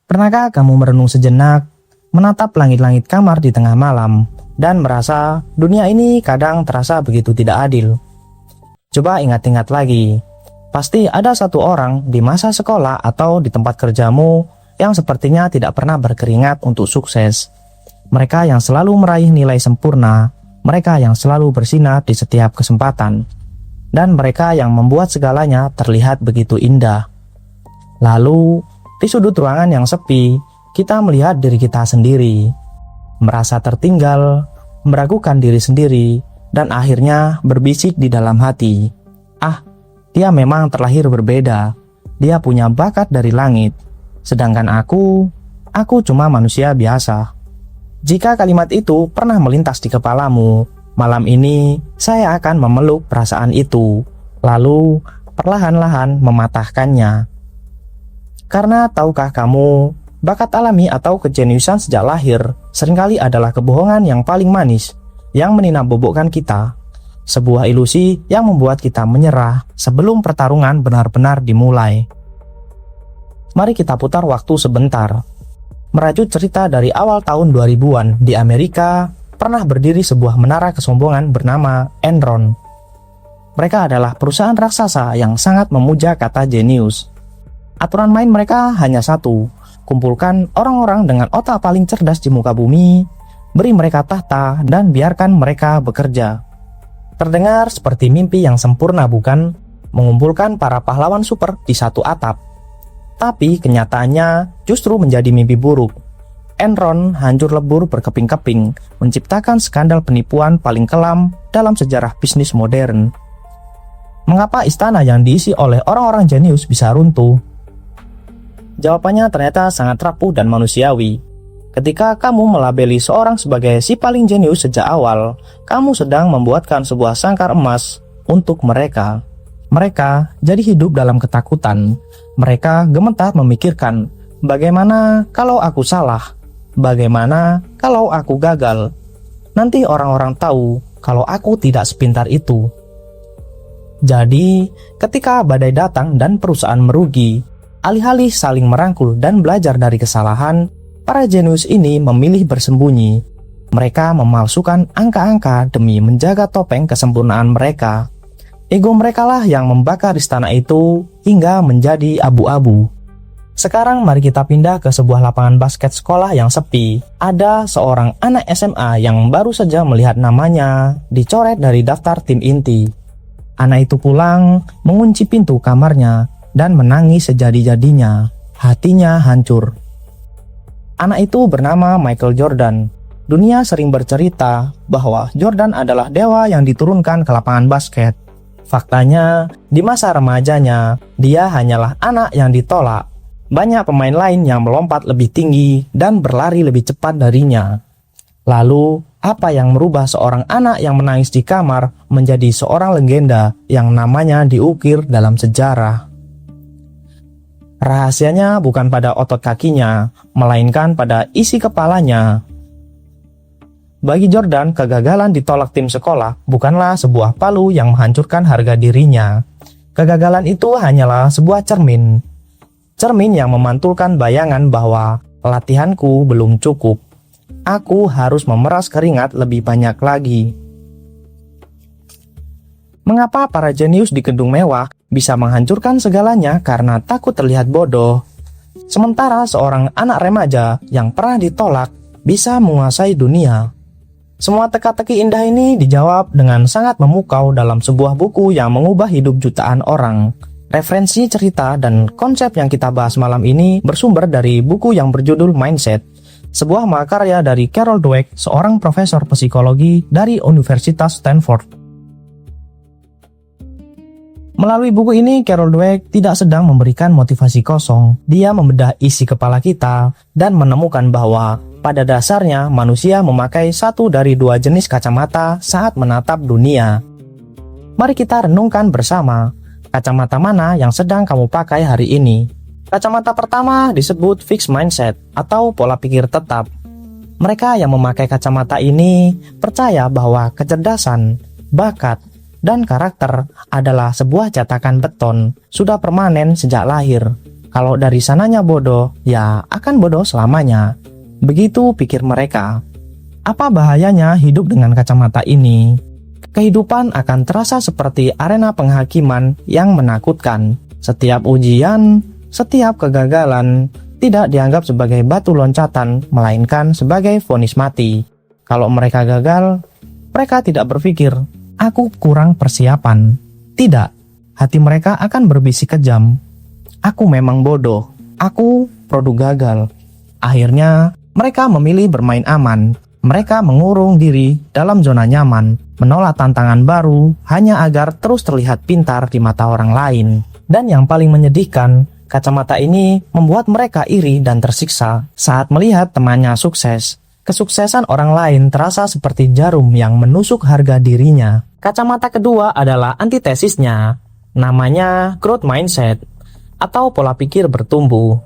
Pernahkah kamu merenung sejenak, menatap langit-langit kamar di tengah malam, dan merasa dunia ini kadang terasa begitu tidak adil? Coba ingat-ingat lagi, pasti ada satu orang di masa sekolah atau di tempat kerjamu yang sepertinya tidak pernah berkeringat untuk sukses. Mereka yang selalu meraih nilai sempurna, mereka yang selalu bersinar di setiap kesempatan, dan mereka yang membuat segalanya terlihat begitu indah. Lalu, di sudut ruangan yang sepi, kita melihat diri kita sendiri, merasa tertinggal, meragukan diri sendiri, dan akhirnya berbisik di dalam hati, "Ah, dia memang terlahir berbeda, dia punya bakat dari langit, sedangkan aku cuma manusia biasa." Jika kalimat itu pernah melintas di kepalamu, malam ini saya akan memeluk perasaan itu, lalu perlahan-lahan mematahkannya. Karena tahukah kamu, bakat alami atau kejeniusan sejak lahir seringkali adalah kebohongan yang paling manis yang meninambobokkan kita. Sebuah ilusi yang membuat kita menyerah sebelum pertarungan benar-benar dimulai. Mari kita putar waktu sebentar. Merajut cerita dari awal tahun 2000-an di Amerika, pernah berdiri sebuah menara kesombongan bernama Enron. Mereka adalah perusahaan raksasa yang sangat memuja kata jenius. Aturan main mereka hanya satu, kumpulkan orang-orang dengan otak paling cerdas di muka bumi, beri mereka tahta, dan biarkan mereka bekerja. Terdengar seperti mimpi yang sempurna, bukan? Mengumpulkan para pahlawan super di satu atap. Tapi kenyataannya justru menjadi mimpi buruk. Enron hancur lebur berkeping-keping, menciptakan skandal penipuan paling kelam dalam sejarah bisnis modern. Mengapa istana yang diisi oleh orang-orang jenius bisa runtuh? Jawabannya ternyata sangat rapuh dan manusiawi. Ketika kamu melabeli seorang sebagai si paling jenius sejak awal, kamu sedang membuatkan sebuah sangkar emas untuk mereka. Mereka jadi hidup dalam ketakutan. Mereka gemetar memikirkan, bagaimana kalau aku salah? Bagaimana kalau aku gagal? Nanti orang-orang tahu kalau aku tidak sepintar itu. Jadi, ketika badai datang dan perusahaan merugi, alih-alih saling merangkul dan belajar dari kesalahan, para jenius ini memilih bersembunyi. Mereka memalsukan angka-angka demi menjaga topeng kesempurnaan mereka. Ego mereka lah yang membakar istana itu hingga menjadi abu-abu. Sekarang mari kita pindah ke sebuah lapangan basket sekolah yang sepi. Ada seorang anak SMA yang baru saja melihat namanya dicoret dari daftar tim inti. Anak itu pulang, mengunci pintu kamarnya, dan menangis sejadi-jadinya. Hatinya hancur. Anak itu bernama Michael Jordan. Dunia sering bercerita bahwa Jordan adalah dewa yang diturunkan ke lapangan basket. Faktanya, di masa remajanya, dia hanyalah anak yang ditolak. Banyak pemain lain yang melompat lebih tinggi dan berlari lebih cepat darinya. Lalu, apa yang merubah seorang anak yang menangis di kamar menjadi seorang legenda yang namanya diukir dalam sejarah? Rahasianya bukan pada otot kakinya, melainkan pada isi kepalanya. Bagi Jordan, kegagalan ditolak tim sekolah bukanlah sebuah palu yang menghancurkan harga dirinya. Kegagalan itu hanyalah sebuah cermin. Cermin yang memantulkan bayangan bahwa latihanku belum cukup. Aku harus memeras keringat lebih banyak lagi. Mengapa para jenius di gedung mewah bisa menghancurkan segalanya karena takut terlihat bodoh? Sementara seorang anak remaja yang pernah ditolak bisa menguasai dunia. Semua teka-teki indah ini dijawab dengan sangat memukau dalam sebuah buku yang mengubah hidup jutaan orang. Referensi cerita dan konsep yang kita bahas malam ini bersumber dari buku yang berjudul Mindset, sebuah mahakarya dari Carol Dweck, seorang profesor psikologi dari Universitas Stanford. Melalui buku ini, Carol Dweck tidak sedang memberikan motivasi kosong. Dia membedah isi kepala kita dan menemukan bahwa pada dasarnya manusia memakai satu dari dua jenis kacamata saat menatap dunia. Mari kita renungkan bersama, kacamata mana yang sedang kamu pakai hari ini? Kacamata pertama disebut fixed mindset atau pola pikir tetap. Mereka yang memakai kacamata ini percaya bahwa kecerdasan, bakat, dan karakter adalah sebuah cetakan beton, sudah permanen sejak lahir. Kalau dari sananya bodoh, ya akan bodoh selamanya. Begitu pikir mereka. Apa bahayanya hidup dengan kacamata ini? Kehidupan akan terasa seperti arena penghakiman yang menakutkan. Setiap ujian, setiap kegagalan tidak dianggap sebagai batu loncatan, melainkan sebagai vonis mati. Kalau mereka gagal, mereka tidak berpikir, aku kurang persiapan. Tidak, hati mereka akan berbisik kejam. Aku memang bodoh, aku produk gagal. Akhirnya, mereka memilih bermain aman. Mereka mengurung diri dalam zona nyaman, menolak tantangan baru hanya agar terus terlihat pintar di mata orang lain. Dan yang paling menyedihkan, kacamata ini membuat mereka iri dan tersiksa saat melihat temannya sukses. Kesuksesan orang lain terasa seperti jarum yang menusuk harga dirinya. Kacamata kedua adalah antitesisnya, namanya growth mindset atau pola pikir bertumbuh.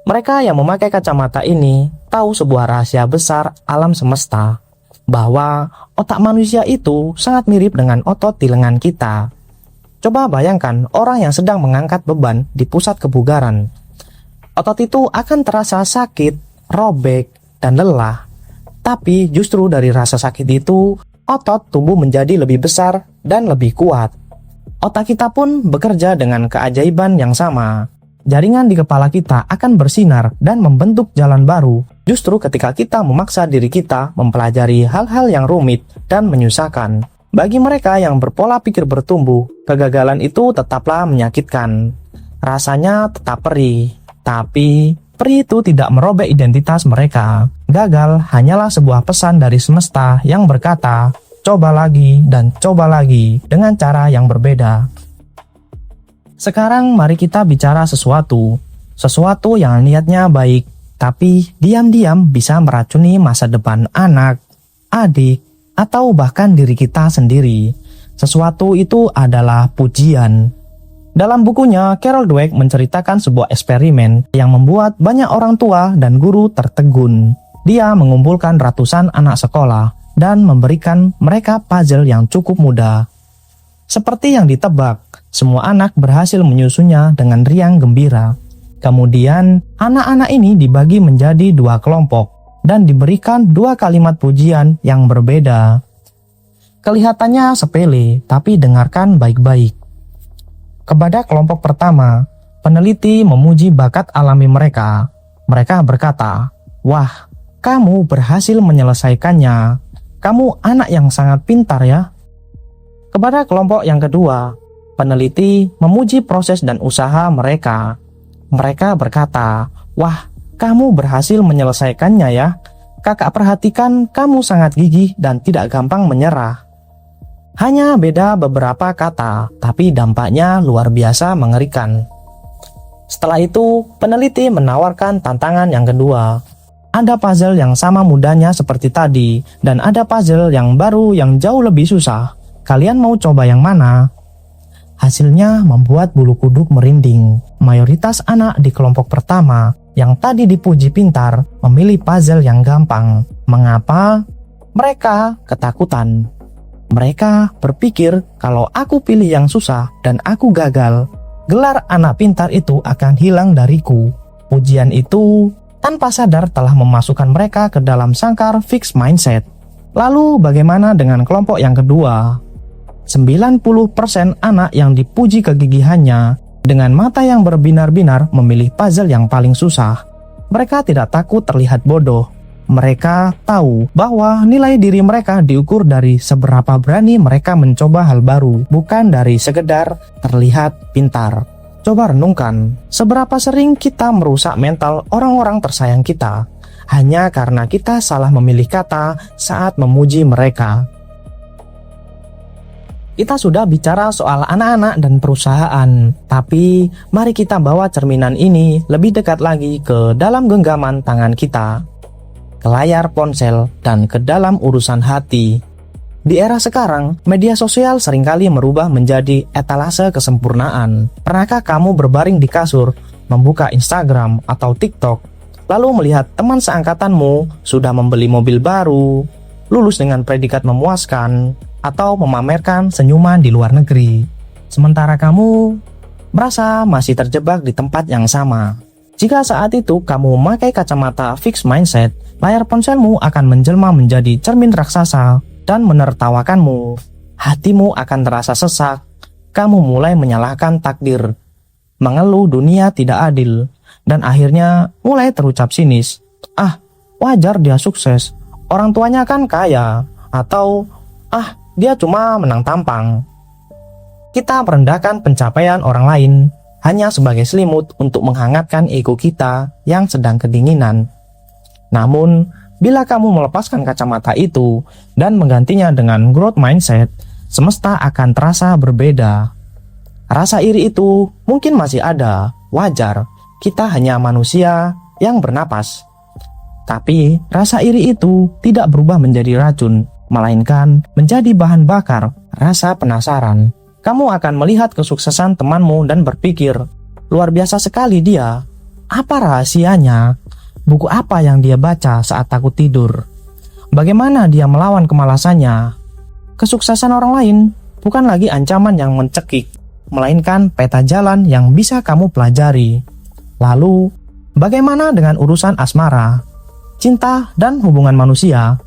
Mereka yang memakai kacamata ini tahu sebuah rahasia besar alam semesta, bahwa otak manusia itu sangat mirip dengan otot di lengan kita. Coba bayangkan orang yang sedang mengangkat beban di pusat kebugaran. Otot itu akan terasa sakit, robek, dan lelah. Tapi justru dari rasa sakit itu, otot tumbuh menjadi lebih besar dan lebih kuat. Otak kita pun bekerja dengan keajaiban yang sama. Jaringan di kepala kita akan bersinar dan membentuk jalan baru justru ketika kita memaksa diri kita mempelajari hal-hal yang rumit dan menyusahkan. Bagi mereka yang berpola pikir bertumbuh, kegagalan itu tetaplah menyakitkan. Rasanya tetap perih, tapi perih itu tidak merobek identitas mereka. Gagal hanyalah sebuah pesan dari semesta yang berkata, coba lagi dan coba lagi dengan cara yang berbeda. Sekarang mari kita bicara sesuatu yang niatnya baik, tapi diam-diam bisa meracuni masa depan anak, adik, atau bahkan diri kita sendiri. Sesuatu itu adalah pujian. Dalam bukunya, Carol Dweck menceritakan sebuah eksperimen yang membuat banyak orang tua dan guru tertegun. Dia mengumpulkan ratusan anak sekolah dan memberikan mereka puzzle yang cukup mudah. Seperti yang ditebak, semua anak berhasil menyusunnya dengan riang gembira. Kemudian, anak-anak ini dibagi menjadi dua kelompok dan diberikan dua kalimat pujian yang berbeda. Kelihatannya sepele, tapi dengarkan baik-baik. Kepada kelompok pertama, peneliti memuji bakat alami mereka. Mereka berkata, "Wah, kamu berhasil menyelesaikannya. Kamu anak yang sangat pintar ya." Kepada kelompok yang kedua, peneliti memuji proses dan usaha mereka. Mereka berkata, "Wah, kamu berhasil menyelesaikannya ya. Kakak perhatikan kamu sangat gigih dan tidak gampang menyerah." Hanya beda beberapa kata, tapi dampaknya luar biasa mengerikan. Setelah itu, peneliti menawarkan tantangan yang kedua. Ada puzzle yang sama mudahnya seperti tadi, dan ada puzzle yang baru yang jauh lebih susah. Kalian mau coba yang mana? Hasilnya membuat bulu kuduk merinding. Mayoritas anak di kelompok pertama yang tadi dipuji pintar memilih puzzle yang gampang. Mengapa? Mereka ketakutan. Mereka berpikir kalau aku pilih yang susah dan aku gagal, gelar anak pintar itu akan hilang dariku. Pujian itu tanpa sadar telah memasukkan mereka ke dalam sangkar fixed mindset. Lalu bagaimana dengan kelompok yang kedua? 90% anak yang dipuji kegigihannya dengan mata yang berbinar-binar memilih puzzle yang paling susah. Mereka tidak takut terlihat bodoh. Mereka tahu bahwa nilai diri mereka diukur dari seberapa berani mereka mencoba hal baru, bukan dari sekedar terlihat pintar. Coba renungkan, seberapa sering kita merusak mental orang-orang tersayang kita hanya karena kita salah memilih kata saat memuji mereka. Kita sudah bicara soal anak-anak dan perusahaan, tapi mari kita bawa cerminan ini lebih dekat lagi ke dalam genggaman tangan kita, ke layar ponsel, dan ke dalam urusan hati. Di era sekarang, media sosial seringkali merubah menjadi etalase kesempurnaan. Pernahkah kamu berbaring di kasur, membuka Instagram atau TikTok, lalu melihat teman seangkatanmu sudah membeli mobil baru, lulus dengan predikat memuaskan, atau memamerkan senyuman di luar negeri? Sementara kamu merasa masih terjebak di tempat yang sama. Jika saat itu kamu memakai kacamata fixed mindset, layar ponselmu akan menjelma menjadi cermin raksasa dan menertawakanmu. Hatimu akan terasa sesak. Kamu mulai menyalahkan takdir, mengeluh dunia tidak adil, dan akhirnya mulai terucap sinis. Ah, wajar dia sukses. Orang tuanya kan kaya. Atau, dia cuma menang tampang. Kita merendahkan pencapaian orang lain hanya sebagai selimut untuk menghangatkan ego kita yang sedang kedinginan. Namun, bila kamu melepaskan kacamata itu dan menggantinya dengan growth mindset, semesta akan terasa berbeda. Rasa iri itu mungkin masih ada, wajar. Kita hanya manusia yang bernapas. Tapi, rasa iri itu tidak berubah menjadi racun, melainkan menjadi bahan bakar rasa penasaran. Kamu akan melihat kesuksesan temanmu dan berpikir, luar biasa sekali dia. Apa rahasianya? Buku apa yang dia baca saat takut tidur? Bagaimana dia melawan kemalasannya? Kesuksesan orang lain bukan lagi ancaman yang mencekik, melainkan peta jalan yang bisa kamu pelajari. Lalu, bagaimana dengan urusan asmara, cinta, dan hubungan manusia?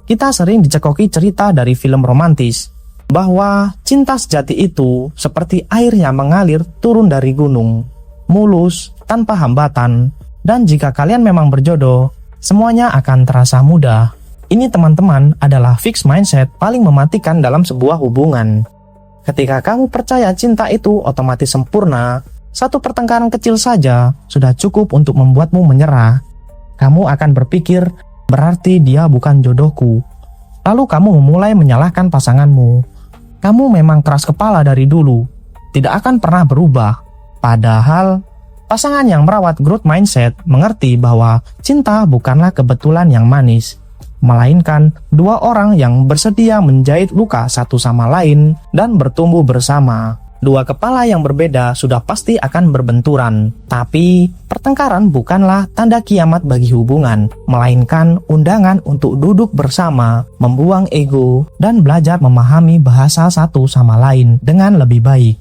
Kita sering dicekoki cerita dari film romantis, bahwa cinta sejati itu seperti air yang mengalir turun dari gunung, mulus, tanpa hambatan, dan jika kalian memang berjodoh, semuanya akan terasa mudah. Ini teman-teman adalah fixed mindset paling mematikan dalam sebuah hubungan. Ketika kamu percaya cinta itu otomatis sempurna, satu pertengkaran kecil saja sudah cukup untuk membuatmu menyerah. Kamu akan berpikir, berarti dia bukan jodohku. Lalu kamu memulai menyalahkan pasanganmu. Kamu memang keras kepala dari dulu, tidak akan pernah berubah. Padahal, pasangan yang merawat growth mindset mengerti bahwa cinta bukanlah kebetulan yang manis, melainkan dua orang yang bersedia menjahit luka satu sama lain dan bertumbuh bersama. Dua kepala yang berbeda sudah pasti akan berbenturan, tapi pertengkaran bukanlah tanda kiamat bagi hubungan, melainkan undangan untuk duduk bersama, membuang ego, dan belajar memahami bahasa satu sama lain dengan lebih baik.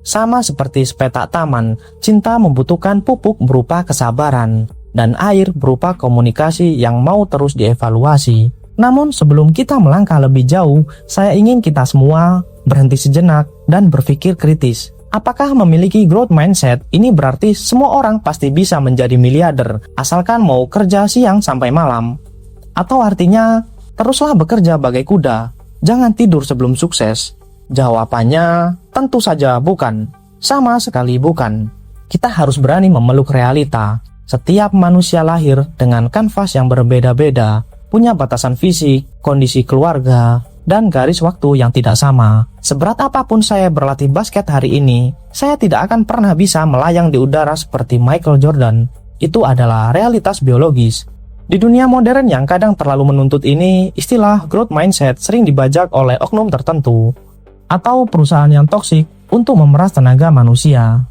Sama seperti sepetak taman, cinta membutuhkan pupuk berupa kesabaran, dan air berupa komunikasi yang mau terus dievaluasi. Namun sebelum kita melangkah lebih jauh, saya ingin kita semua berhenti sejenak dan berpikir kritis. Apakah memiliki growth mindset ini berarti semua orang pasti bisa menjadi miliarder asalkan mau kerja siang sampai malam? Atau artinya teruslah bekerja bagai kuda, jangan tidur sebelum sukses? Jawabannya tentu saja bukan, sama sekali bukan. Kita harus berani memeluk realita. Setiap manusia lahir dengan kanvas yang berbeda-beda, punya batasan fisik, kondisi keluarga, dan garis waktu yang tidak sama. Seberat apapun saya berlatih basket hari ini, saya tidak akan pernah bisa melayang di udara seperti Michael Jordan. Itu adalah realitas biologis. Di dunia modern yang kadang terlalu menuntut ini, istilah growth mindset sering dibajak oleh oknum tertentu atau perusahaan yang toksik untuk memeras tenaga manusia.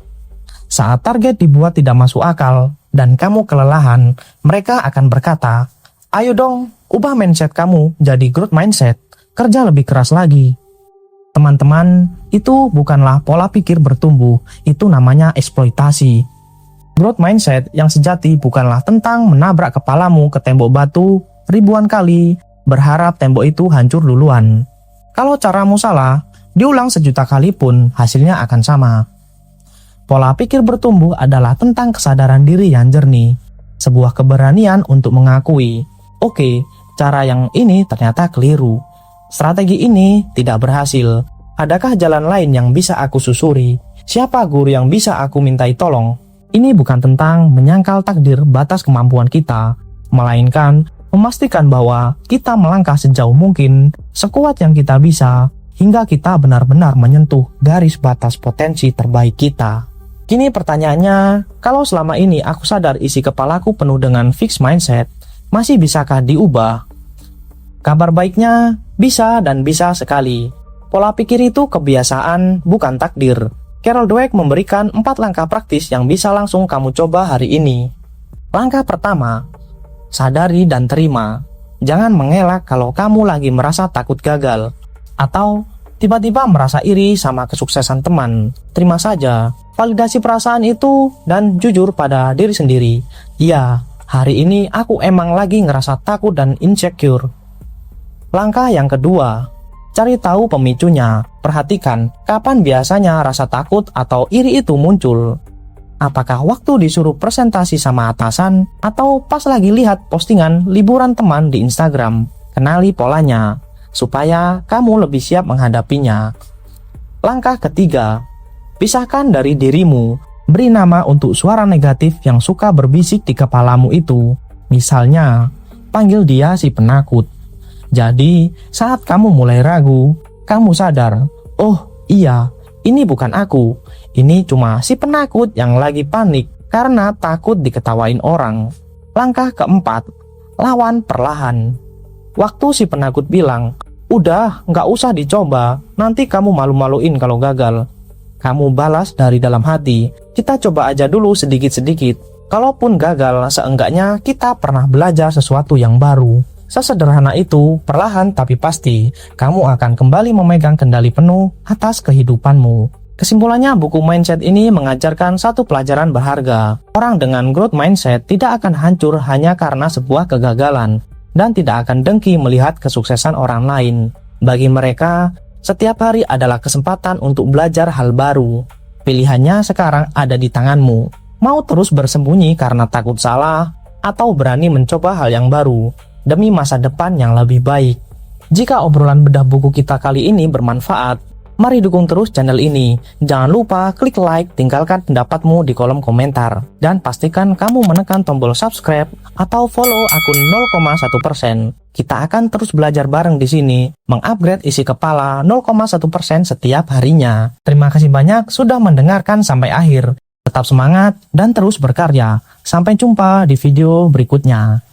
Saat target dibuat tidak masuk akal dan kamu kelelahan, mereka akan berkata, "Ayo dong, ubah mindset kamu jadi growth mindset. Kerja lebih keras lagi." Teman-teman, itu bukanlah pola pikir bertumbuh, itu namanya eksploitasi. Growth mindset yang sejati bukanlah tentang menabrak kepalamu ke tembok batu ribuan kali, berharap tembok itu hancur duluan. Kalau caramu salah, diulang 1.000.000 kali pun hasilnya akan sama. Pola pikir bertumbuh adalah tentang kesadaran diri yang jernih, sebuah keberanian untuk mengakui, oke, cara yang ini ternyata keliru. Strategi ini tidak berhasil. Adakah jalan lain yang bisa aku susuri? Siapa guru yang bisa aku mintai tolong? Ini bukan tentang menyangkal takdir batas kemampuan kita, melainkan memastikan bahwa kita melangkah sejauh mungkin, sekuat yang kita bisa, hingga kita benar-benar menyentuh garis batas potensi terbaik kita. Kini pertanyaannya, kalau selama ini aku sadar isi kepalaku penuh dengan fixed mindset, masih bisakah diubah? Kabar baiknya, bisa dan bisa sekali. Pola pikir itu kebiasaan, bukan takdir. Carol Dweck memberikan 4 langkah praktis yang bisa langsung kamu coba hari ini. Langkah pertama, sadari dan terima. Jangan mengelak kalau kamu lagi merasa takut gagal, atau tiba-tiba merasa iri sama kesuksesan teman. Terima saja, validasi perasaan itu dan jujur pada diri sendiri. Iya, hari ini aku emang lagi ngerasa takut dan insecure. Langkah yang kedua, cari tahu pemicunya. Perhatikan kapan biasanya rasa takut atau iri itu muncul. Apakah waktu disuruh presentasi sama atasan atau pas lagi lihat postingan liburan teman di Instagram? Kenali polanya supaya kamu lebih siap menghadapinya. Langkah ketiga, pisahkan dari dirimu. Beri nama untuk suara negatif yang suka berbisik di kepalamu itu. Misalnya, panggil dia si penakut. Jadi, saat kamu mulai ragu, kamu sadar, oh iya, ini bukan aku. Ini cuma si penakut yang lagi panik karena takut diketawain orang. Langkah keempat, lawan perlahan. Waktu si penakut bilang, udah nggak usah dicoba, nanti kamu malu-maluin kalau gagal. Kamu balas dari dalam hati, kita coba aja dulu sedikit-sedikit. Kalaupun gagal, seenggaknya kita pernah belajar sesuatu yang baru. Sesederhana itu, perlahan tapi pasti, kamu akan kembali memegang kendali penuh atas kehidupanmu. Kesimpulannya, buku mindset ini mengajarkan satu pelajaran berharga. Orang dengan growth mindset tidak akan hancur hanya karena sebuah kegagalan, dan tidak akan dengki melihat kesuksesan orang lain. Bagi mereka, setiap hari adalah kesempatan untuk belajar hal baru. Pilihannya sekarang ada di tanganmu. Mau terus bersembunyi karena takut salah, atau berani mencoba hal yang baru demi masa depan yang lebih baik. Jika obrolan bedah buku kita kali ini bermanfaat, mari dukung terus channel ini. Jangan lupa klik like, tinggalkan pendapatmu di kolom komentar, dan pastikan kamu menekan tombol subscribe atau follow akun 0,1%. Kita akan terus belajar bareng di sini, mengupgrade isi kepala 0,1% setiap harinya. Terima kasih banyak sudah mendengarkan sampai akhir. Tetap semangat dan terus berkarya. Sampai jumpa di video berikutnya.